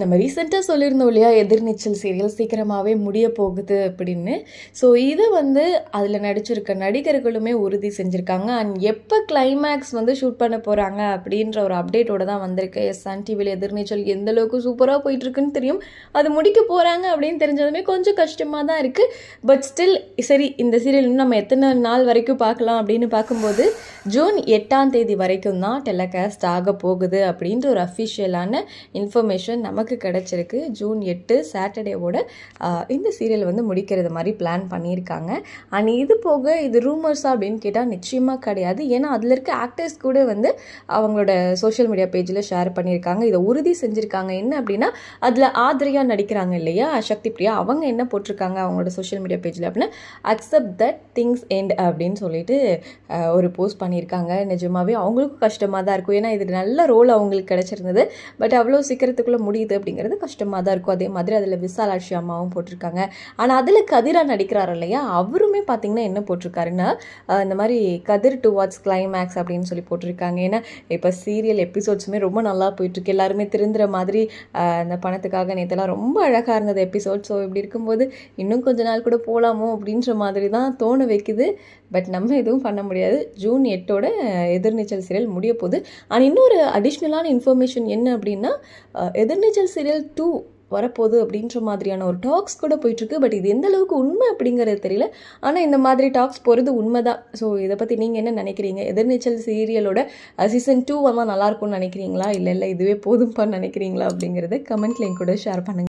நம்ம ரீசெண்டாக சொல்லியிருந்தோம் இல்லையா, எதிர்நீச்சல் சீரியல் சீக்கிரமாகவே முடிய போகுது அப்படின்னு. ஸோ இதை வந்து அதில் நடிச்சிருக்க நடிகர்களுமே உறுதி செஞ்சுருக்காங்க. அண்ட் எப்போ கிளைமேக்ஸ் வந்து ஷூட் பண்ண போகிறாங்க அப்படின்ற ஒரு அப்டேட்டோட தான் வந்திருக்கு. சன் டிவியில் எதிர்நீச்சல் எந்த அளவுக்கு சூப்பராக போயிட்டுருக்குன்னு தெரியும். அது முடிக்க போகிறாங்க அப்படின்னு தெரிஞ்சதுமே கொஞ்சம் கஷ்டமாக தான் இருக்குது. பட் ஸ்டில் சரி, இந்த சீரியல் இன்னும் நம்ம எத்தனை நாள் வரைக்கும் பார்க்கலாம் அப்படின்னு பார்க்கும்போது ஜூன் 8 வரைக்கும் தான் டெலிகாஸ்ட் ஆக போகுது அப்படின்ற ஒரு அஃபிஷியலான இன்ஃபர்மேஷன் நமக்கு கிடைச்சிருக்கு. ஜூன் 8 சாட்டர்டேவோட இந்த சீரியல் வந்து முடிக்கிறது மாதிரி பிளான் பண்ணியிருக்காங்க. அண்ட் இது போக இது ரூமர்ஸா அப்படின்னு கேட்டால் நிச்சயமாக கிடையாது. ஏன்னா அதில் இருக்க ஆக்டர்ஸ் கூட வந்து அவங்களோட சோஷியல் மீடியா பேஜில் ஷேர் பண்ணியிருக்காங்க. இதை உறுதி செஞ்சுருக்காங்க. என்ன அப்படின்னா, அதில் ஆத்ரியா நடிக்கிறாங்க இல்லையா, சக்தி பிரியா, அவங்க என்ன போட்டிருக்காங்க அவங்களோட சோஷியல் மீடியா பேஜில் அப்படின்னா, அக்செப்ட் தட் திங்ஸ் எண்ட் அப்படின்னு சொல்லிட்டு ஒரு போஸ்ட் பண்ணியிருக்காங்க. நிஜமாவே அவங்களுக்கும் கஷ்டமாக தான் இருக்கும். ஏன்னா இது நல்ல ரோல் அவங்களுக்கு கிடைச்சிருந்தது. பட் அவ்வளோ சீக்கிரத்துக்குள்ளே முடியுது அப்படிங்கிறது கஷ்டமாக தான் இருக்கும். அதே மாதிரி அதில் விசாலாட்சி அம்மாவும் போட்டிருக்காங்க. ஆனால் அதில் கதிரா நடிக்கிறார் இல்லையா, அவருமே பார்த்தீங்கன்னா என்ன போட்டிருக்காருன்னா, இந்த மாதிரி கதிர் டுவார்ட்ஸ் கிளைமேக்ஸ் அப்படின்னு சொல்லி போட்டிருக்காங்க. ஏன்னா இப்போ சீரியல் எபிசோட்ஸுமே ரொம்ப நல்லா போயிட்டுருக்கு. எல்லாருமே திருந்துற மாதிரி அந்த பணத்துக்காக நேற்றெல்லாம் ரொம்ப அழகாக இருந்தது எபிசோட். ஸோ இப்படி இருக்கும்போது இன்னும் கொஞ்ச நாள் கூட போகலாமோ அப்படின்ற மாதிரி தான் தோண வைக்குது. பட் நம்ம எதுவும் பண்ண முடியாது. ஜூன் 8 எதிர்நீச்சல் சீரியல் முடிய போகுது. ஆனால் இன்னொரு அடிஷ்னலான இன்ஃபர்மேஷன் என்ன அப்படின்னா, எதிர்நீச்சல் சீரியல் 2 வரப்போகுது அப்படின்ற மாதிரியான ஒரு டாக்ஸ் கூட போயிட்டுருக்கு. பட் இது எந்த அளவுக்கு உண்மை அப்படிங்கிறது தெரியல. ஆனால் இந்த மாதிரி டாக்ஸ் போகிறது உண்மை தான். ஸோ இதை பற்றி நீங்கள் என்ன நினைக்கிறீங்க? எதிர்நீச்சல் சீரியலோட சீசன் 2 வந்தால் நல்லாயிருக்கும்னு நினைக்கிறீங்களா, இல்லை இதுவே போதும்பான்னு நினைக்கிறீங்களா அப்படிங்கிறத கமெண்ட்ல என் கூட ஷேர் பண்ணுங்கள்.